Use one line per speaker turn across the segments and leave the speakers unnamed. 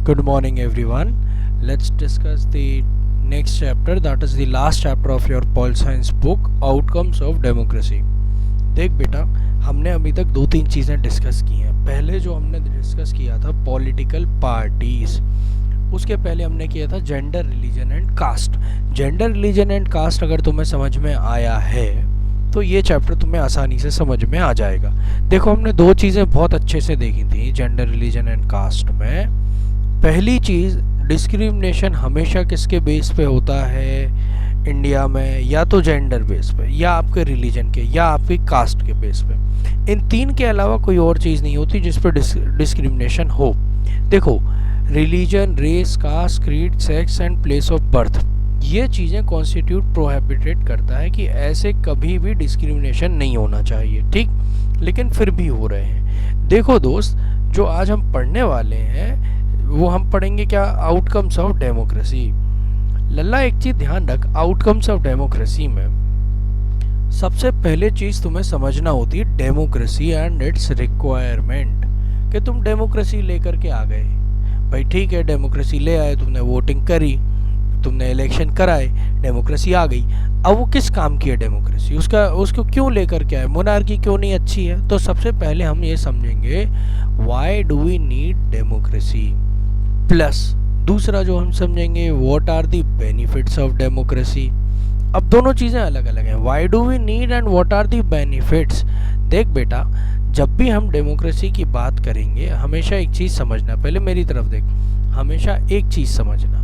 Good morning, everyone. Let's discuss the next chapter, that is the last chapter of your Pol Science book, Outcomes of Democracy. देख बेटा, हमने अभी तक दो तीन चीज़ें डिस्कस की हैं। पहले जो हमने डिस्कस किया था पॉलिटिकल पार्टीज, उसके पहले हमने किया था gender, religion and caste. Gender, religion and caste अगर तुम्हें समझ में आया है तो ये चैप्टर तुम्हें आसानी से समझ में आ जाएगा। देखो, हमने दो चीज़ें बहुत अच्छे से देखी थी जेंडर, रिलीजन एंड कास्ट में। पहली चीज़, डिस्क्रिमिनेशन हमेशा किसके बेस पे होता है इंडिया में? या तो जेंडर बेस पे, या आपके रिलीजन के, या आपकी कास्ट के बेस पे। इन तीन के अलावा कोई और चीज़ नहीं होती जिस पे डिस्क्रिमिनेशन हो। देखो, religion, race, caste, creed, sex and place of birth, ये चीज़ें कॉन्स्टिट्यूट प्रोहिबिटेड करता है कि ऐसे कभी भी डिस्क्रिमिनेशन नहीं होना चाहिए, ठीक? लेकिन फिर भी हो रहे हैं। देखो दोस्त, जो आज हम पढ़ने वाले हैं वो हम पढ़ेंगे क्या? Outcomes of democracy. लल्ला, एक चीज़ ध्यान रख, आउटकम्स ऑफ डेमोक्रेसी में सबसे पहले चीज़ तुम्हें समझना होती है डेमोक्रेसी एंड इट्स रिक्वायरमेंट। कि तुम डेमोक्रेसी लेकर के आ गए, भाई ठीक है, डेमोक्रेसी ले आए, तुमने वोटिंग करी, तुमने इलेक्शन कराए, डेमोक्रेसी आ गई। अब वो किस काम की है डेमोक्रेसी? उसको क्यों लेकर के आए? मोनार्की क्यों नहीं अच्छी है? तो सबसे पहले हम ये समझेंगे why do we need democracy, plus दूसरा जो हम समझेंगे what are the benefits of democracy. अब दोनों चीज़ें अलग अलग हैं, why do we need and what are the benefits. देख बेटा, जब भी हम डेमोक्रेसी की बात करेंगे हमेशा एक चीज़ समझना, पहले मेरी तरफ देख, हमेशा एक चीज़ समझना,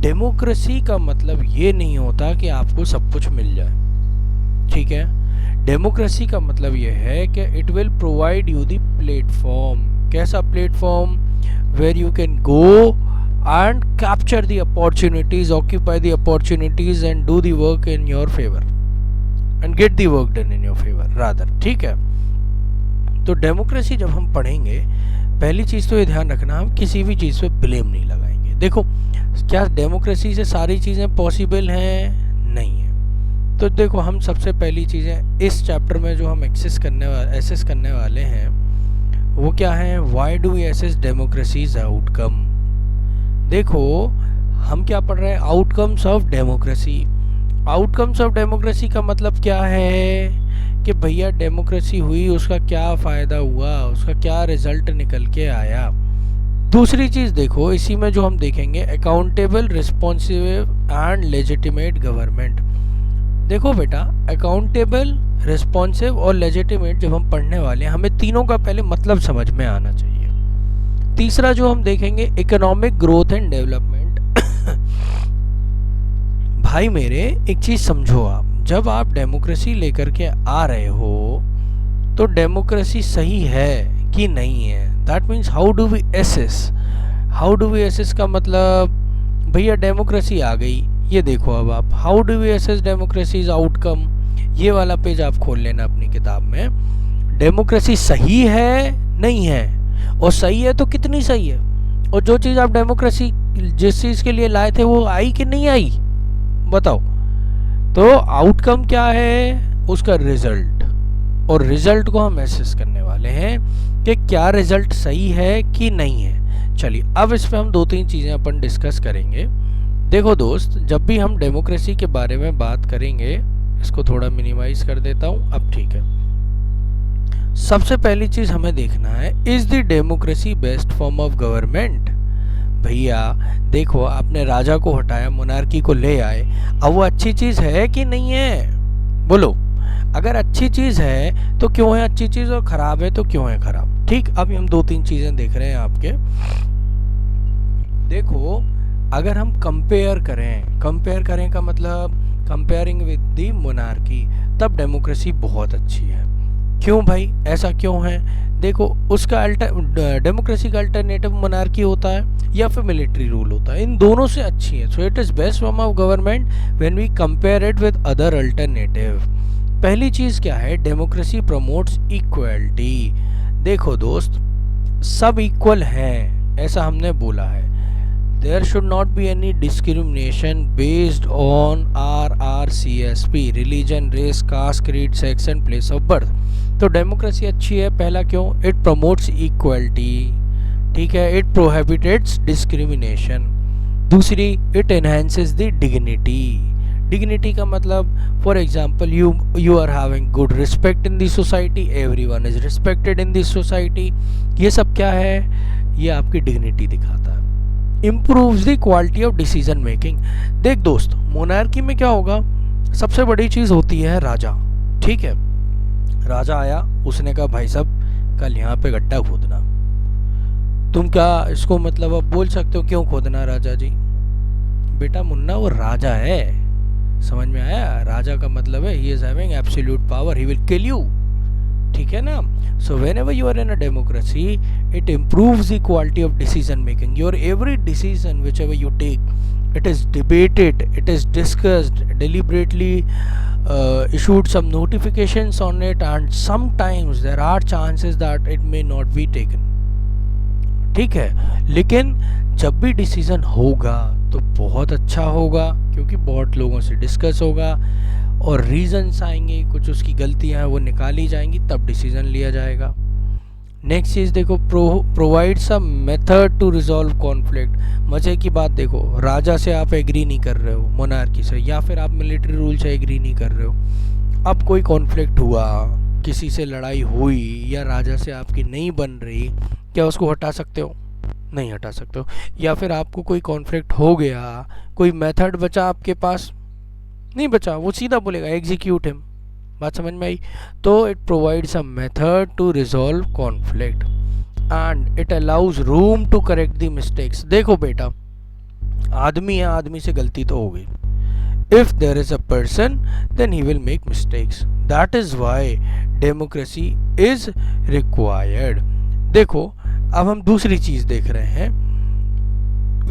डेमोक्रेसी का मतलब ये नहीं होता कि आपको सब कुछ मिल जाए, ठीक है? डेमोक्रेसी का मतलब ये है कि it will provide you the platform. कैसा platform? Where you can go and capture the opportunities, occupy the opportunities and do the work in your favor and get the work done in your favor rather, ठीक है? तो democracy जब हम पढ़ेंगे, पहली चीज़ तो ये ध्यान रखना, हम किसी भी चीज़ पे ब्लेम नहीं लगाएंगे। देखो, क्या डेमोक्रेसी से सारी चीज़ें पॉसिबल हैं? नहीं है। तो देखो, हम सबसे पहली चीज़ें इस चैप्टर में जो हम एसेस करने वाले हैं वो क्या है? Why do we assess democracy's outcome. देखो, हम क्या पढ़ रहे हैं? Outcomes of democracy. Outcomes of democracy का मतलब क्या है कि भैया डेमोक्रेसी हुई, उसका क्या फ़ायदा हुआ, उसका क्या रिजल्ट निकल के आया। दूसरी चीज़ देखो, इसी में जो हम देखेंगे, accountable, responsive and legitimate government. देखो बेटा, अकाउंटेबल, रिस्पॉन्सिव और लेजिटिमेट जब हम पढ़ने वाले हैं, हमें तीनों का पहले मतलब समझ में आना चाहिए। तीसरा जो हम देखेंगे, इकोनॉमिक ग्रोथ एंड डेवलपमेंट। भाई मेरे, एक चीज़ समझो, आप जब आप डेमोक्रेसी लेकर के आ रहे हो तो डेमोक्रेसी सही है कि नहीं है, that means how do we assess. How do we assess का मतलब, भैया डेमोक्रेसी आ गई, ये देखो अब आप, how do we assess democracy's outcome, ये वाला पेज आप खोल लेना अपनी किताब में। डेमोक्रेसी सही है, नहीं है, और सही है तो कितनी सही है, और जो चीज़ आप डेमोक्रेसी जिस चीज़ के लिए लाए थे वो आई कि नहीं आई, बताओ। तो आउटकम क्या है? उसका रिजल्ट, और रिजल्ट को हम एसेस करने वाले हैं कि क्या रिजल्ट सही है कि नहीं है। चलिए, अब इस पर हम दो तीन चीज़ें अपन डिस्कस करेंगे। देखो दोस्त, जब भी हम डेमोक्रेसी के बारे में बात करेंगे, इसको थोड़ा मिनिमाइज कर देता हूँ, अब ठीक है। सबसे पहली चीज़ हमें देखना है, is the democracy best form of government. भैया देखो, आपने राजा को हटाया, मोनार्की को ले आए, अब वो अच्छी चीज़ है कि नहीं है? बोलो, अगर अच्छी चीज़ है तो क्यों है अच्छी चीज़, और ख़राब है तो क्यों है ख़राब, ठीक? अभी हम दो तीन चीज़ें देख रहे हैं आपके। देखो, अगर हम कंपेयर करें का मतलब कंपेयरिंग विद द मोनार्की, तब डेमोक्रेसी बहुत अच्छी है। क्यों भाई, ऐसा क्यों है? देखो, उसका डेमोक्रेसी का अल्टरनेटिव मोनार्की होता है या फिर मिलिट्री रूल होता है, इन दोनों से अच्छी है। So it is best form of government when we compare it with other alternative. पहली चीज़ क्या है? Democracy promotes equality. देखो दोस्त, सब इक्वल हैं, ऐसा हमने बोला है। There should not be any discrimination based on RRCSP, religion, race, caste, creed, sex and place of birth. तो डेमोक्रेसी अच्छी है, पहला क्यों? It promotes equality. ठीक है, इट प्रोहिबिटेट्स डिस्क्रिमिनेशन। दूसरी, it enhances the dignity. Dignity का मतलब for example you are having good respect in the society, everyone is respected in the society. ये सब क्या है, ये आपकी डिग्निटी दिखाता है। Improves the quality of decision making. देख दोस्त, मोनार्की में क्या होगा, सबसे बड़ी चीज़ होती है राजा। ठीक है, राजा आया, उसने कहा भाई साहब कल यहाँ पे गड्ढा खोदना। तुम क्या इसको मतलब अब बोल सकते हो क्यों खोदना राजा जी? बेटा मुन्ना वो राजा है, समझ में आया? राजा का मतलब है he is having absolute power, he will kill you. ठीक है ना? So whenever you are in a democracy, it improves the quality of decision making. Your every decision whichever you take, it is debated, it is discussed, deliberately issued some notifications on it, and sometimes there are chances that it may not be taken. ठीक है, लेकिन जब भी decision होगा तो बहुत अच्छा होगा, क्योंकि बहुत लोगों से डिस्कस होगा और रीजंस आएंगे, कुछ उसकी गलतियां हैं वो निकाली जाएंगी, तब डिसीजन लिया जाएगा। नेक्स्ट चीज़ देखो, provides a method to resolve conflict. मज़े की बात देखो, राजा से आप एग्री नहीं कर रहे हो, मोनार्की से, या फिर आप मिलिट्री रूल से एग्री नहीं कर रहे हो, अब कोई कॉन्फ्लिक्ट हुआ, किसी से लड़ाई हुई या राजा से आपकी नहीं बन रही, क्या उसको हटा सकते हो? नहीं हटा सकते हो। या फिर आपको कोई कॉन्फ्लिक्ट हो गया, कोई मेथड बचा आपके पास? नहीं बचा, वो सीधा बोलेगा एग्जीक्यूट हिम। बात समझ में आई? तो it provides a method to resolve conflict and it allows room to correct the mistakes. देखो बेटा, आदमी है, आदमी से गलती तो हो गई। If there is a person then he will make mistakes, that is why democracy is required. देखो अब हम दूसरी चीज देख रहे हैं,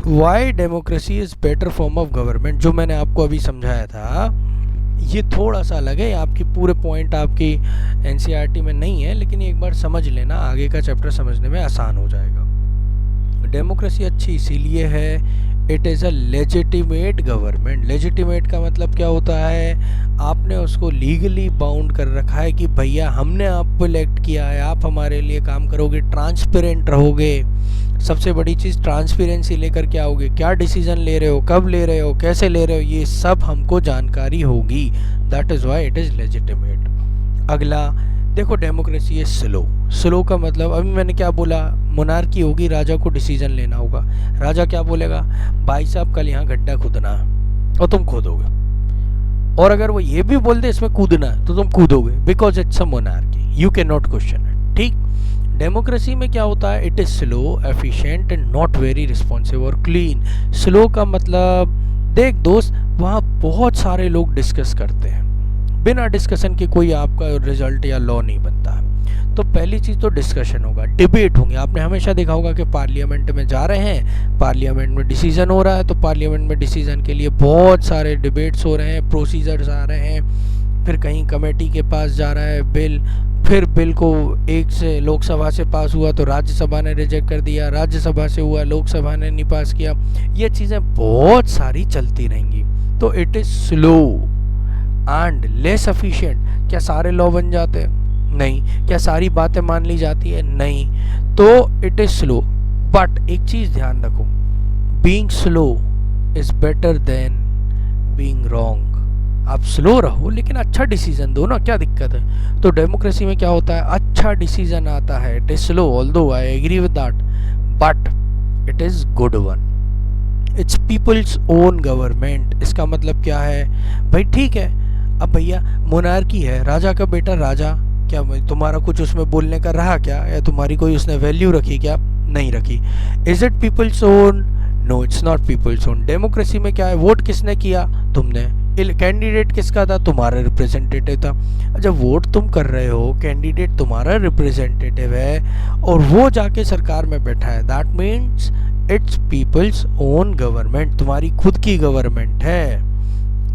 why democracy is better form of government. जो मैंने आपको अभी समझाया था ये थोड़ा सा अलग है, आपकी पूरे पॉइंट आपकी एनसीईआरटी में नहीं है, लेकिन एक बार समझ लेना, आगे का चैप्टर समझने में आसान हो जाएगा। डेमोक्रेसी अच्छी इसीलिए है, it is a legitimate government. Legitimate का मतलब क्या होता है, आपने उसको लीगली बाउंड कर रखा है कि भैया हमने आपको इलेक्ट किया है, आप हमारे लिए काम करोगे, ट्रांसपेरेंट रहोगे। सबसे बड़ी चीज़ ट्रांसपेरेंसी लेकर के आओगे, क्या डिसीजन ले रहे हो, कब ले रहे हो, कैसे ले रहे हो, ये सब हमको जानकारी होगी। That is why it is legitimate. अगला देखो, डेमोक्रेसी है स्लो। स्लो का मतलब अभी मैंने क्या बोला, मोनार्की होगी, राजा को डिसीजन लेना होगा। राजा क्या बोलेगा, भाई साहब कल यहाँ गड्ढा खोदना है, और तुम खोदोगे। और अगर वो ये भी बोल दे इसमें कूदना है तो तुम कूदोगे, because it's a monarchy, you can not question it. ठीक, डेमोक्रेसी में क्या होता है, it is slow, efficient and not very responsive और क्लीन। स्लो का मतलब देख दोस्त, वहाँ बहुत सारे लोग डिस्कस करते हैं, बिना डिस्कशन के कोई आपका रिजल्ट या लॉ नहीं बनता है। तो पहली चीज़ तो डिस्कशन होगा, डिबेट होंगे। आपने हमेशा देखा होगा कि पार्लियामेंट में जा रहे हैं, पार्लियामेंट में डिसीजन हो रहा है, तो पार्लियामेंट में डिसीजन के लिए बहुत सारे डिबेट्स हो रहे हैं, प्रोसीजर्स आ रहे हैं, फिर कहीं कमेटी के पास जा रहा है बिल, फिर बिल को एक से लोकसभा से पास हुआ तो राज्यसभा ने रिजेक्ट कर दिया, राज्यसभा से हुआ लोकसभा ने नहीं पास किया, ये चीज़ें बहुत सारी चलती रहेंगी। तो it is slow and less efficient. क्या सारे लॉ बन जाते हैं? नहीं। क्या सारी बातें मान ली जाती है? नहीं। तो इट इज़ स्लो, बट एक चीज़ ध्यान रखो, being slow is better than being wrong. आप स्लो रहो लेकिन अच्छा डिसीजन दो ना, क्या दिक्कत है? तो डेमोक्रेसी में क्या होता है, अच्छा डिसीजन आता है, it is slow, although I agree with that, but it is good one. It's people's own government. इसका मतलब क्या है भाई, ठीक है अब भैया मोनार्की है, राजा का बेटा राजा, क्या तुम्हारा कुछ उसमें बोलने का रहा क्या, या तुम्हारी कोई उसने वैल्यू रखी क्या? नहीं रखी। Is it people's own? No, it's not people's own. Democracy में क्या है, वोट किसने किया? तुमने। कैंडिडेट किसका था? तुम्हारा रिप्रेजेंटेटिव था। जब वोट तुम कर रहे हो, कैंडिडेट तुम्हारा रिप्रेजेंटेटिव है और वो जाके सरकार में बैठा है, that means it's people's own government, तुम्हारी खुद की गवर्नमेंट है।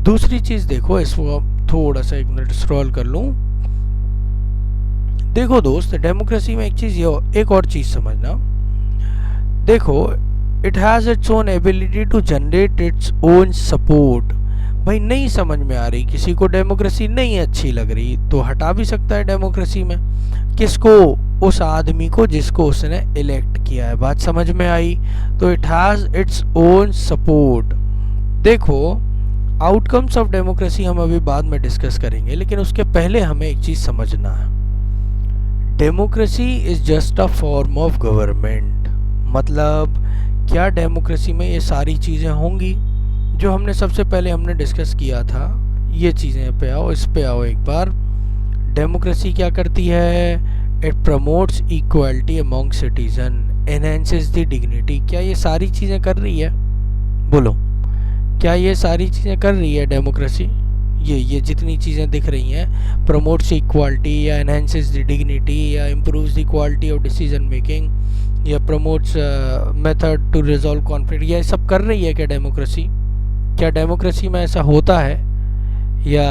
दूसरी चीज देखो, इसको थोड़ा सा एक मिनट स्क्रॉल कर लूं। देखो दोस्त, डेमोक्रेसी में एक चीज, एक और चीज समझना, देखो it has its own ability to generate its own support. भाई नहीं समझ में आ रही, किसी को डेमोक्रेसी नहीं अच्छी लग रही, तो हटा भी सकता है डेमोक्रेसी में। किसको? उस आदमी को जिसको उसने इलेक्ट किया है। बात समझ में आई? तो it has its own support. देखो, आउटकम्स ऑफ डेमोक्रेसी हम अभी बाद में डिस्कस करेंगे, लेकिन उसके पहले हमें एक चीज़ समझना है। Democracy is just a form of government. मतलब क्या डेमोक्रेसी में ये सारी चीज़ें होंगी जो हमने सबसे पहले हमने डिस्कस किया था? ये चीज़ें पे आओ, इस पे आओ एक बार। डेमोक्रेसी क्या करती है? It promotes equality among citizen, enhances the dignity. क्या ये सारी चीज़ें कर रही है? बोलो, क्या ये सारी चीज़ें कर रही है डेमोक्रेसी? ये जितनी चीज़ें दिख रही हैं, प्रमोट्स इक्वालिटी या एनहेंसेस द डिग्निटी या improves the quality of decision making या promotes method to resolve conflict, ये सब कर रही है क्या डेमोक्रेसी? क्या डेमोक्रेसी में ऐसा होता है? या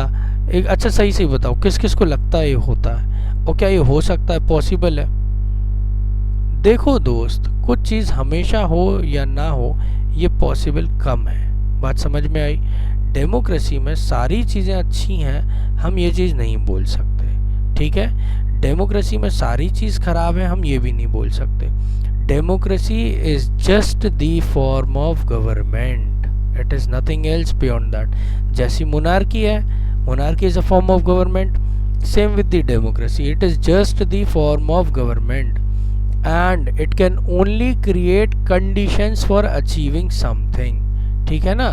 एक अच्छा सही से बताओ, किस किस को लगता है ये होता है, और क्या ये हो सकता है, पॉसिबल है? देखो दोस्त, कुछ चीज़ हमेशा हो या ना हो, ये पॉसिबल कम है। बात समझ में आई? डेमोक्रेसी में सारी चीज़ें अच्छी हैं, हम ये चीज़ नहीं बोल सकते, ठीक है? डेमोक्रेसी में सारी चीज़ खराब है, हम ये भी नहीं बोल सकते। Democracy is just the form of government, it is nothing else beyond that. जैसी मोनार्की है, monarchy is a form of government, same with the democracy, it is just the form of government and it can only create conditions for achieving something, ठीक है ना?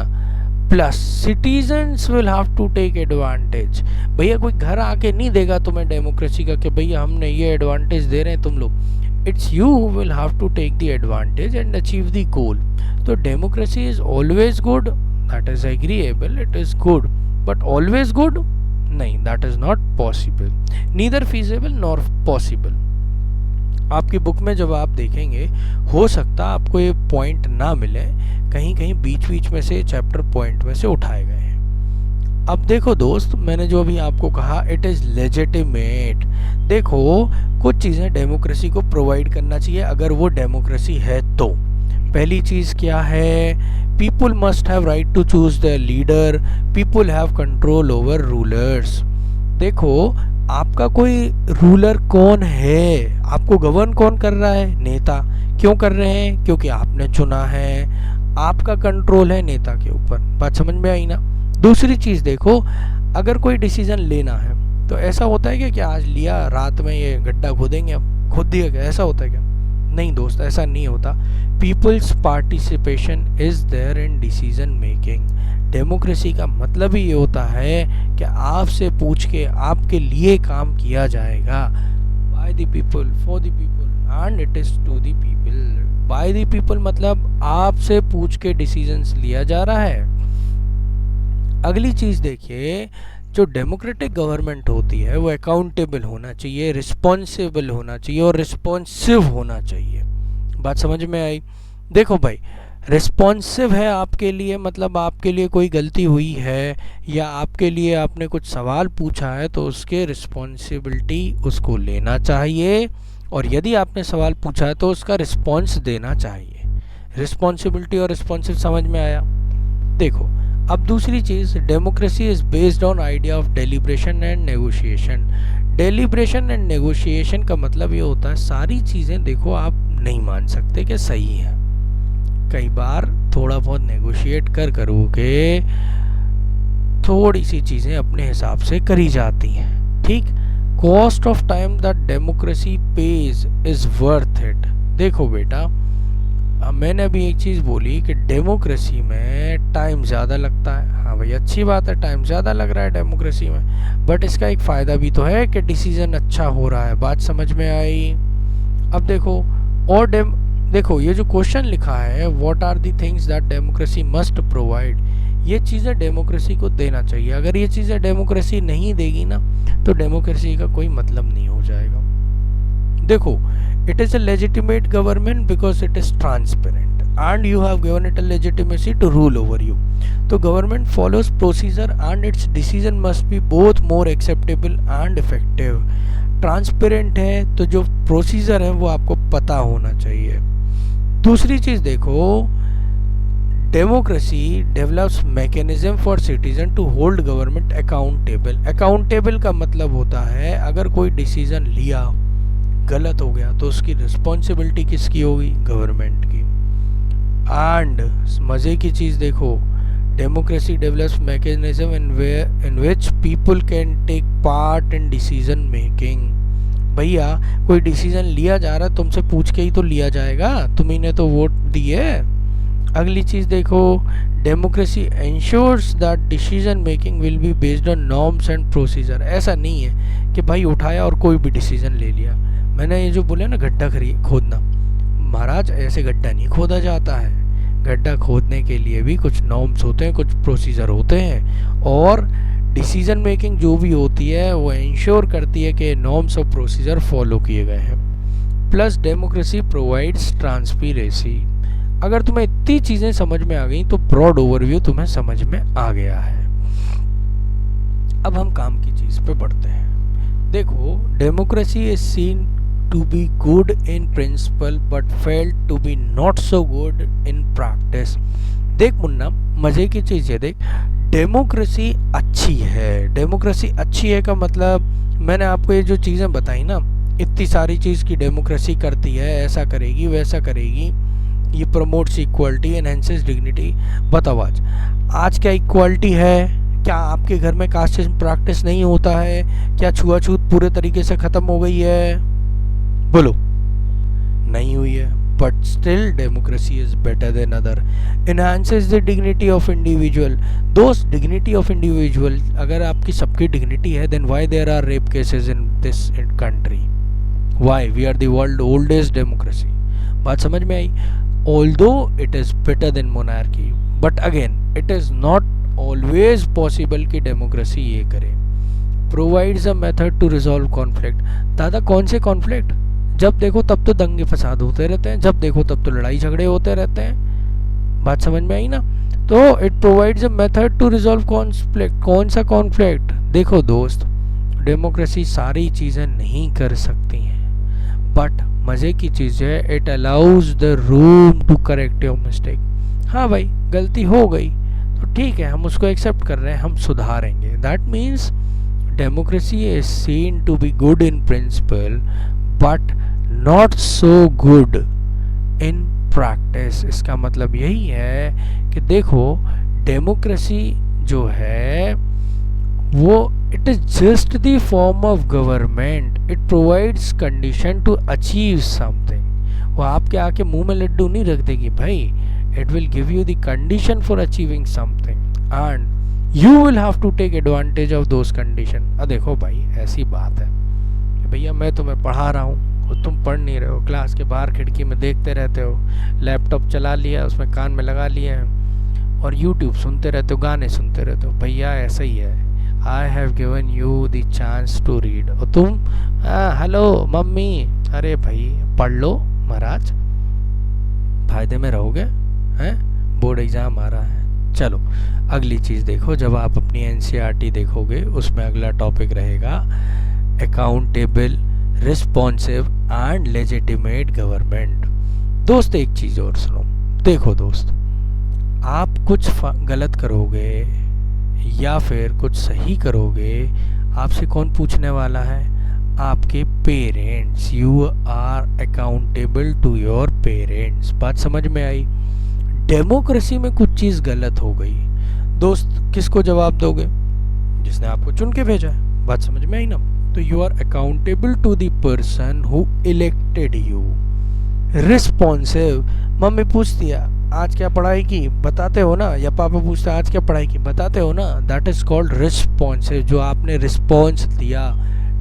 Plus citizens will have to take advantage. भैया कोई घर आके नहीं देगा तुम्हें डेमोक्रेसी का कि भैया हमने ये एडवांटेज दे रहे हैं तुम लोग। It's you who will have to take the advantage and achieve the goal. तो democracy is always good, that is agreeable, it is good, but always good नहीं, that is not possible, neither feasible nor possible. आपकी book में जब आप देखेंगे, हो सकता आपको ये पॉइंट ना मिले, कहीं कहीं बीच बीच में से चैप्टर पॉइंट में से उठाए गए हैं। अब देखो दोस्त, मैंने जो अभी आपको कहा, इट इज़ लेजिटिमेट। देखो, कुछ चीज़ें डेमोक्रेसी को प्रोवाइड करना चाहिए अगर वो डेमोक्रेसी है तो। पहली चीज़ क्या है? People must have right to choose the leader, people have control over rulers. देखो, आपका कोई रूलर कौन है, आपको गवर्न कौन कर रहा है? नेता। क्यों कर रहे हैं? क्योंकि आपने चुना है, आपका कंट्रोल है नेता के ऊपर। बात समझ में आई ना? दूसरी चीज़ देखो, अगर कोई डिसीजन लेना है तो ऐसा होता है क्या आज लिया, रात में ये गड्ढा खोदेंगे, अब खोद दिया क्या, ऐसा होता है क्या? नहीं दोस्त, ऐसा नहीं होता। People's participation is there in decision making. Democracy का मतलब ही ये होता है कि आपसे पूछ के आपके लिए काम किया जाएगा। By the people, for the people and it is to the people. By the people मतलब आपसे पूछ के डिसीजंस लिया जा रहा है। अगली चीज़ देखिए, जो डेमोक्रेटिक गवर्नमेंट होती है वो अकाउंटेबल होना चाहिए, रिस्पॉन्सिबल होना चाहिए और रिस्पॉन्सिव होना चाहिए। बात समझ में आई? देखो भाई, रिस्पॉन्सिव है आपके लिए, मतलब आपके लिए कोई गलती हुई है या आपके लिए आपने कुछ सवाल पूछा है तो उसके रिस्पॉन्सिबिलिटी उसको लेना चाहिए, और यदि आपने सवाल पूछा है तो उसका रिस्पॉन्स देना चाहिए। रिस्पॉन्सिबिलिटी और रिस्पॉन्सिव समझ में आया? देखो, अब दूसरी चीज़, democracy is based on idea of deliberation and negotiation. Deliberation and negotiation का मतलब ये होता है, सारी चीज़ें देखो आप नहीं मान सकते कि सही है, कई बार थोड़ा बहुत नेगोशिएट करोगे, थोड़ी सी चीज़ें अपने हिसाब से करी जाती हैं, ठीक? Cost of time that democracy page is worth it. देखो बेटा, मैंने अभी एक चीज़ बोली कि डेमोक्रेसी में टाइम ज़्यादा लगता है। हाँ भाई, अच्छी बात है, टाइम ज़्यादा लग रहा है डेमोक्रेसी में, बट इसका एक फ़ायदा भी तो है कि डिसीज़न अच्छा हो रहा है। बात समझ में आई? अब देखो, और देखो ये जो क्वेश्चन लिखा है, what are the things that democracy must provide, ये चीज़ें डेमोक्रेसी को देना चाहिए। अगर ये चीज़ें डेमोक्रेसी नहीं देगी ना, तो डेमोक्रेसी का कोई मतलब नहीं हो जाएगा। देखो, it is a legitimate government because it is transparent and you have given it a legitimacy to rule over you. तो government follows procedure and its decision must be both more acceptable and effective. Transparent है तो जो procedure है वो आपको पता होना चाहिए। दूसरी चीज़ देखो, democracy develops mechanism for citizen to hold government accountable. Accountable का मतलब होता है, अगर कोई डिसीजन लिया, गलत हो गया तो उसकी रिस्पॉन्सिबिलिटी किसकी होगी? गवर्नमेंट की। एंड मज़े की चीज़ देखो, democracy develops mechanism in which people can take part in decision making. भैया कोई डिसीजन लिया जा रहा है, तुमसे पूछ के ही तो लिया जाएगा, तुम्ही ने तो वोट दिए। अगली चीज़ देखो, democracy ensures that decision making will be based on norms and procedure. ऐसा नहीं है कि भाई उठाया और कोई भी डिसीजन ले लिया। मैंने ये जो बोले ना गड्ढा खोदना, महाराज ऐसे गड्ढा नहीं खोदा जाता है। गड्ढा खोदने के लिए भी कुछ नॉर्म्स होते हैं, कुछ प्रोसीजर होते हैं, और डिसीजन मेकिंग जो भी होती है वो इंश्योर करती है कि नॉर्म्स और प्रोसीजर फॉलो किए गए हैं। Plus democracy provides transparency. अगर तुम्हें इतनी चीज़ें समझ में आ गई तो ब्रॉड ओवरव्यू तुम्हें समझ में आ गया है। अब हम काम की चीज़ पे बढ़ते हैं। देखो, democracy is scene to be good in principle but failed to be not so good in practice। देख मुन्ना, मज़े की चीज़ है, देख डेमोक्रेसी अच्छी है। डेमोक्रेसी अच्छी है का मतलब, मैंने आपको ये जो चीज़ें बताई ना, इतनी सारी चीज़ की डेमोक्रेसी करती है, ऐसा करेगी वैसा करेगी, ये प्रमोट्स इक्वलिटी, एनहेंसेस डिग्निटी। बताओ आज क्या इक्वलिटी है? क्या आपके घर में कास्ट प्रैक्टिस नहीं होता है? क्या छुआछूत पूरे तरीके से ख़त्म हो गई है? बोलो, नहीं हुई है। But still democracy is better than other, enhances the dignity of individual. दोस्त, डिग्निटी ऑफ इंडिविजुअल, अगर आपकी सबकी डिग्निटी है, then why there are rape cases in this country? Why? We are the world oldest democracy. बात समझ में आई? Although it is better than monarchy, but again it is not always possible कि democracy ये करे। Provides a method to resolve conflict. दादा कौन से कॉन्फ्लिक्ट? जब देखो तब तो दंगे फसाद होते रहते हैं, जब देखो तब तो लड़ाई झगड़े होते रहते हैं। बात समझ में आई ना? तो it provides a method to resolve conflict. कौन सा कॉन्फ्लिक्ट? देखो दोस्त, डेमोक्रेसी सारी चीज़ें नहीं कर सकती हैं, बट मज़े की चीज़ है, it allows the room to correct your mistake. हाँ भाई, गलती हो गई तो ठीक है, हम उसको एक्सेप्ट कर रहे हैं, हम सुधारेंगे। That means democracy is seen to be good in principle but not so good in practice. इसका मतलब यही है कि देखो, डेमोक्रेसी जो है वो it is just the form of government, it provides condition to achieve something. वो आपके आके मुंह में लड्डू नहीं रख देगी भाई, it will give you the condition for achieving something and you will have to take advantage of those condition. अब देखो भाई, ऐसी बात है कि भैया मैं तुम्हें पढ़ा रहा हूँ और तुम पढ़ नहीं रहे हो, क्लास के बाहर खिड़की में देखते रहते हो, लैपटॉप चला लिया, उसमें कान में लगा लिया और यूट्यूब सुनते रहते हो, गाने सुनते रहते हो। भैया ऐसा ही है, I have given you the chance to read, और तुम हेलो मम्मी, अरे भाई पढ़ लो महाराज, फायदे में रहोगे हैं, बोर्ड एग्ज़ाम आ रहा है। चलो अगली चीज़ देखो, जब आप अपनी एनसीईआरटी देखोगे उसमें अगला टॉपिक रहेगा accountable, responsive and legitimate government. दोस्त एक चीज़ और सुनो, देखो दोस्त, आप कुछ गलत करोगे या फिर कुछ सही करोगे, आपसे कौन पूछने वाला है? आपके parents. You are accountable to your parents. बात समझ में आई? डेमोक्रेसी में कुछ चीज़ गलत हो गई, दोस्त किसको जवाब दोगे? जिसने आपको चुन के भेजा है। बात समझ में आई ना? तो you are accountable to the person who elected you. Responsive, mummy पूछती है आज क्या पढ़ाई की, बताते हो ना, या पापा पूछते हैं आज क्या पढ़ाई की, बताते हो ना, दैट इज कॉल्ड रिस्पॉन्सिव, जो आपने रिस्पॉन्स दिया।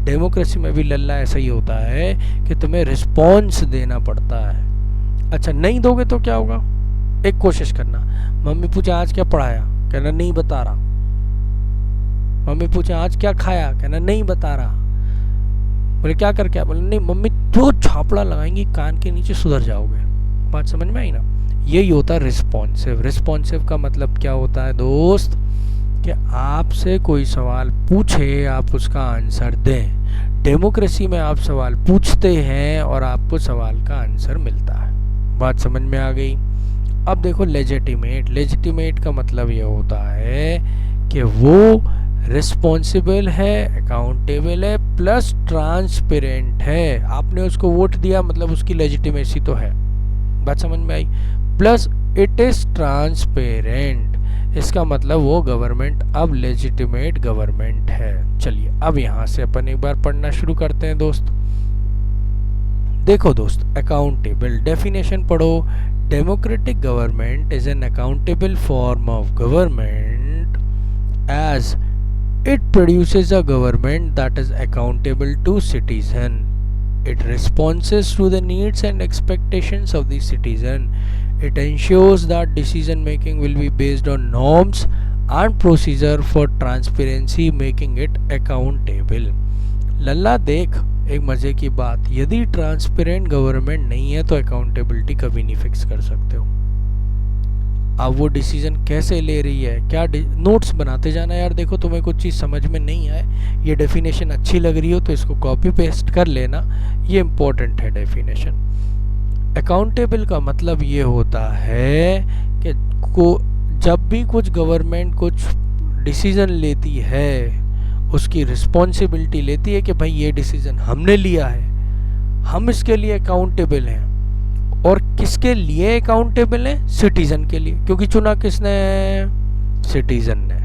डेमोक्रेसी में भी लल्ला ऐसा ही होता है कि तुम्हें रिस्पॉन्स देना पड़ता है। अच्छा नहीं दोगे तो क्या होगा? एक कोशिश करना, मम्मी पूछे आज क्या पढ़ाया, कहना नहीं बता रहा। मम्मी पूछे आज क्या खाया, कहना नहीं बता रहा। बोले क्या कर क्या, बोले नहीं मम्मी, तो छापड़ा लगाएंगी कान के नीचे, सुधर जाओगे। बात समझ में आई ना? यही होता है रिस्पॉन्सिव। रिस्पॉन्सिव का मतलब क्या होता है दोस्त? कि आपसे कोई सवाल पूछे, आप उसका आंसर दें। डेमोक्रेसी में आप सवाल पूछते हैं और आपको सवाल का आंसर मिलता है। बात समझ में आ गई? अब देखो लेजिटिमेट। लेजिटिमेट का मतलब ये होता है कि वो रिस्पॉन्सिबल है, अकाउंटेबल है, प्लस ट्रांसपेरेंट है। आपने उसको वोट दिया मतलब उसकी लेजिटिमेसी तो है, बात समझ में आई। प्लस इट इज ट्रांसपेरेंट, इसका मतलब वो गवर्नमेंट अब लेजिटिमेट गवर्नमेंट है। चलिए अब यहाँ से अपन एक बार पढ़ना शुरू करते हैं दोस्त। देखो दोस्त, अकाउंटेबल डेफिनेशन पढ़ो। Democratic government is an accountable form of government as it produces a government that is accountable to citizen. It responds to the needs and expectations of the citizen. It ensures that decision making will be based on norms and procedure for transparency, making it accountable. लल्ला देख एक मजे की बात, यदि transparent government नहीं है तो accountability कभी नहीं फिक्स कर सकते हो। अब वो डिसीजन कैसे ले रही है, क्या नोट्स बनाते जाना यार। देखो तुम्हें कुछ चीज़ समझ में नहीं आए, ये डेफिनेशन अच्छी लग रही हो तो इसको कॉपी पेस्ट कर लेना, ये इम्पोर्टेंट है डेफिनेशन। अकाउंटेबल का मतलब ये होता है कि जब भी कुछ गवर्नमेंट कुछ डिसीजन लेती है उसकी रिस्पॉन्सिबिलिटी लेती है कि भाई ये डिसीजन हमने लिया है, हम इसके लिए अकाउंटेबल हैं। और किसके लिए अकाउंटेबल है? सिटीजन के लिए, क्योंकि चुना किसने? सिटीजन ने।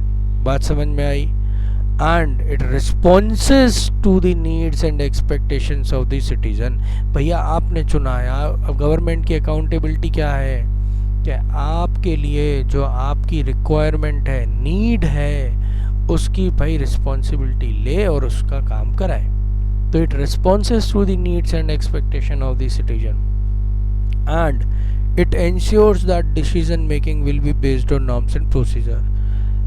बात समझ में आई। And it responses to the needs and expectations of the citizen. भैया आपने चुना है। अब गवर्नमेंट की अकाउंटेबिलिटी क्या है कि आपके लिए जो आपकी रिक्वायरमेंट है, नीड है, उसकी भाई रिस्पॉन्सिबिलिटी ले और उसका काम कराए। तो it responses to the needs and expectation of the citizen and it ensures that decision making will be based on norms and procedure.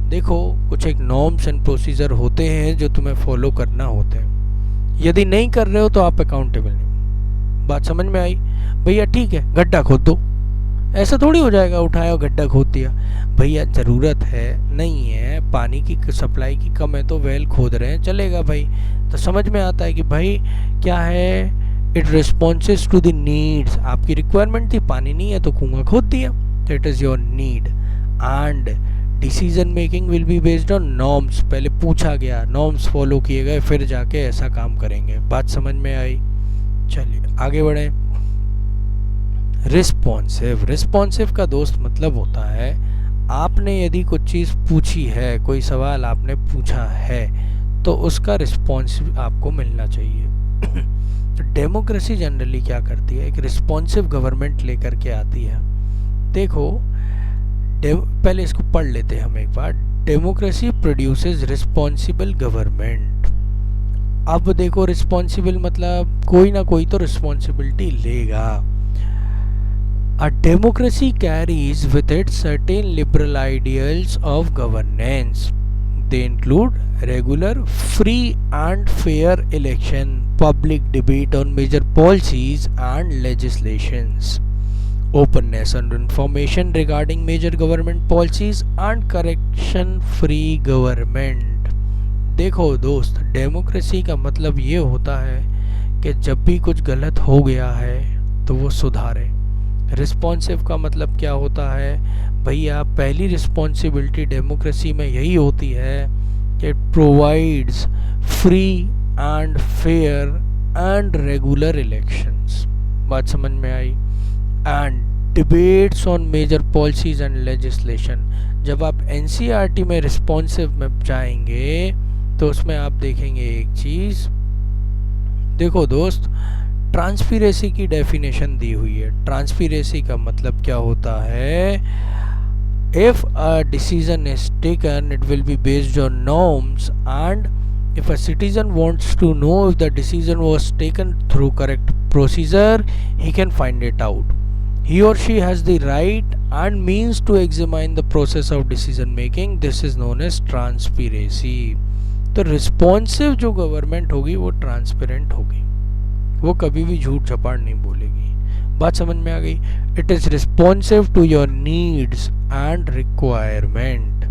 देखो कुछ एक नॉर्म्स एंड प्रोसीजर होते हैं जो तुम्हें फॉलो करना होते हैं, यदि नहीं कर रहे हो तो आप अकाउंटेबल नहीं। बात समझ में आई? भैया ठीक है गड्ढा खोद दो, ऐसा थोड़ी हो जाएगा उठाया और गड्ढा खोद दिया। भैया ज़रूरत है, नहीं है, पानी की सप्लाई की कम है तो वेल खोद रहे हैं, चलेगा भाई। तो समझ में आता है कि भाई क्या है, it responses to the needs. आपकी रिक्वायरमेंट थी, पानी नहीं है तो कुआं खोद दिया, तो it is your need. And decision making will be based on norms. पहले पूछा गया, नॉर्म्स फॉलो किए गए, फिर जाके ऐसा काम करेंगे। बात समझ में आई? चलिए आगे बढ़ें। रिस्पॉन्सिव, रिस्पॉन्सिव का दोस्त मतलब होता है आपने यदि कुछ चीज़ पूछी है, कोई सवाल आपने पूछा है तो उसका रिस्पॉन्स आपको मिलना चाहिए। तो डेमोक्रेसी जनरली क्या करती है, एक रिस्पॉन्सिव गवर्नमेंट लेकर के आती है। देखो पहले इसको पढ़ लेते हैं हम एक बार। Democracy produces responsible government. अब देखो रिस्पॉन्सिबल मतलब कोई ना कोई तो रिस्पॉन्सिबिलिटी लेगा। अ democracy carries with it certain liberal ideals of governance. They include regular, free and fair election, public debate on major policies and legislations, openness and information regarding major government policies and correction-free government. देखो दोस्त, democracy का मतलब ये होता है कि जब भी कुछ गलत हो गया है तो वो सुधारे। रिस्पॉन्सिव का मतलब क्या होता है? भैया पहली रिस्पॉन्सिबिलिटी डेमोक्रेसी में यही होती है कि it provides free and fair and regular elections. बात समझ में आई? And debates on major policies and legislation. जब आप एनसीईआरटी में रिस्पॉन्सिव में जाएंगे तो उसमें आप देखेंगे एक चीज़, देखो दोस्त ट्रांसपेरेंसी की डेफिनेशन दी हुई है। ट्रांसपेरेंसी का मतलब क्या होता है? If a decision is taken it will be based on norms and if a citizen wants to know if the decision was taken through correct procedure he can find it out. He or she has the right and means to examine the process of decision making. This is known as transparency. तो responsive जो government होगी वो transparent होगी, वो कभी भी झूठ झपाड़ नहीं बोलेगी। बात समझ में आ गई? It is responsive to your needs and requirement.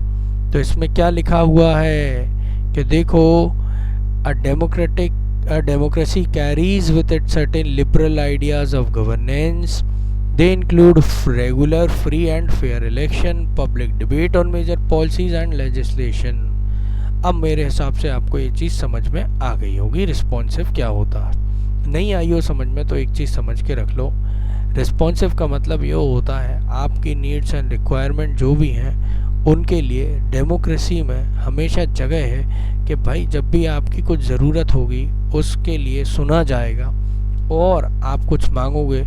तो इसमें क्या लिखा हुआ है कि देखो a democracy carries with it certain liberal ideas of governance. They include regular, free and fair election, public debate on major policies and legislation. अब मेरे हिसाब से आपको ये चीज़ समझ में आ गई होगी रिस्पॉन्सिव क्या होता है। नहीं आई हो समझ में तो एक चीज़ समझ के रख लो, रिस्पॉन्सिव का मतलब ये होता है आपकी नीड्स एंड रिक्वायरमेंट जो भी हैं उनके लिए डेमोक्रेसी में हमेशा जगह है कि भाई जब भी आपकी कुछ ज़रूरत होगी उसके लिए सुना जाएगा और आप कुछ मांगोगे,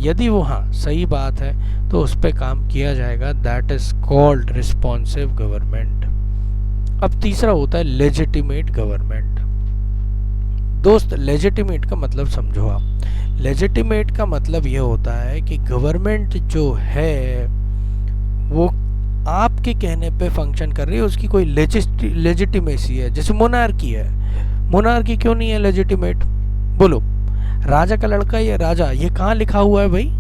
यदि वो हाँ सही बात है तो उस पर काम किया जाएगा। That is called responsive government. अब तीसरा होता है लेजिटिमेट गवर्नमेंट। दोस्त लेजिटिमेट का मतलब समझो आप। लेजिटिमेट का मतलब ये होता है कि गवर्नमेंट जो है वो आपके कहने पे फंक्शन कर रही है, उसकी कोई लेजिटिमेसी है। जैसे मोनार्की है, मोनार्की क्यों नहीं है लेजिटिमेट? बोलो, राजा का लड़का या राजा, ये कहाँ लिखा हुआ है भाई?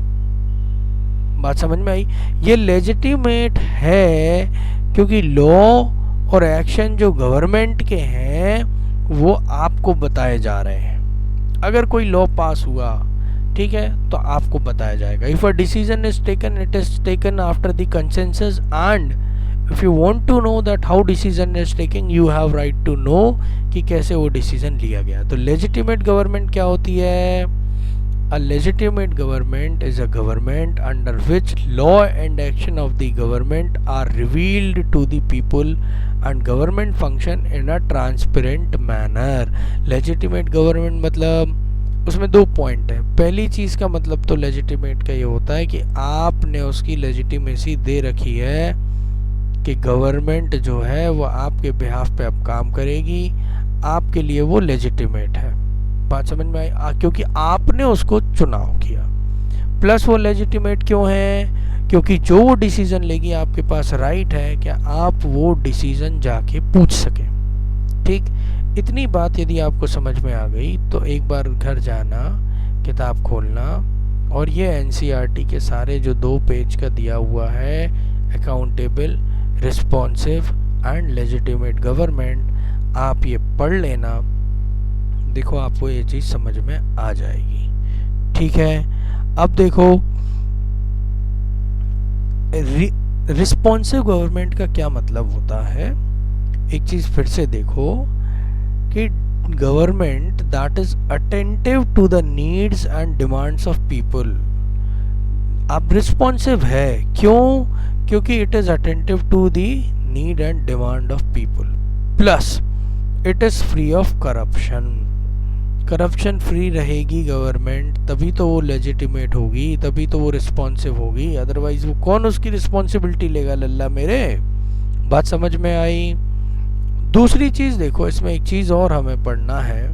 बात समझ में आई? ये लेजिटिमेट है क्योंकि लॉ और एक्शन जो गवर्नमेंट के हैं वो आपको बताए जा रहे हैं। अगर कोई लॉ पास हुआ, ठीक है, तो आपको बताया जाएगा। If a decision is taken, it is taken after the consensus and if you want to know that how decision is taking, you have right to know कि कैसे वो डिसीजन लिया गया। तो लेजिटिमेट गवर्नमेंट क्या होती है? A legitimate government is a government under which law and action of the government are revealed to the people and government function in a transparent manner. Legitimate government मतलब उसमें दो point है। पहली चीज़ का मतलब तो लेजिटिमेट का ये होता है कि आपने उसकी लेजिटिमेसी दे रखी है कि गवर्नमेंट जो है वो आपके बिहाफ पे अब काम करेगी, आपके लिए वो लेजिटिमेट है। बात समझ में आई? क्योंकि आपने उसको चुनाव किया। प्लस वो लेजिटिमेट क्यों है? क्योंकि जो वो डिसीजन लेगी आपके पास राइट है कि आप वो डिसीजन जाके पूछ सकें। ठीक, इतनी बात यदि आपको समझ में आ गई तो एक बार घर जाना, किताब खोलना और ये एनसीईआरटी के सारे जो 2 पेज का दिया हुआ है accountable, responsive and legitimate government, आप ये पढ़ लेना। देखो आपको ये चीज़ समझ में आ जाएगी। ठीक है, अब देखो रिस्पॉन्सिव गवर्नमेंट का क्या मतलब होता है। एक चीज़ फिर से देखो कि government that is attentive to the needs and demands of people. अब रिस्पॉन्सिव है क्यों? क्योंकि it is attentive to the need and demand of people, plus it is free of corruption. Corruption free रहेगी गवर्नमेंट तभी तो वो legitimate होगी, तभी तो वो रिस्पॉन्सिव होगी। अदरवाइज वो कौन उसकी रिस्पॉन्सिबिलिटी लेगा लल्ला मेरे? बात समझ में आई? दूसरी चीज़ देखो, इसमें एक चीज़ और हमें पढ़ना है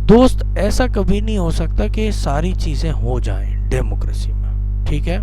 दोस्त। ऐसा कभी नहीं हो सकता कि सारी चीज़ें हो जाएं डेमोक्रेसी में, ठीक है?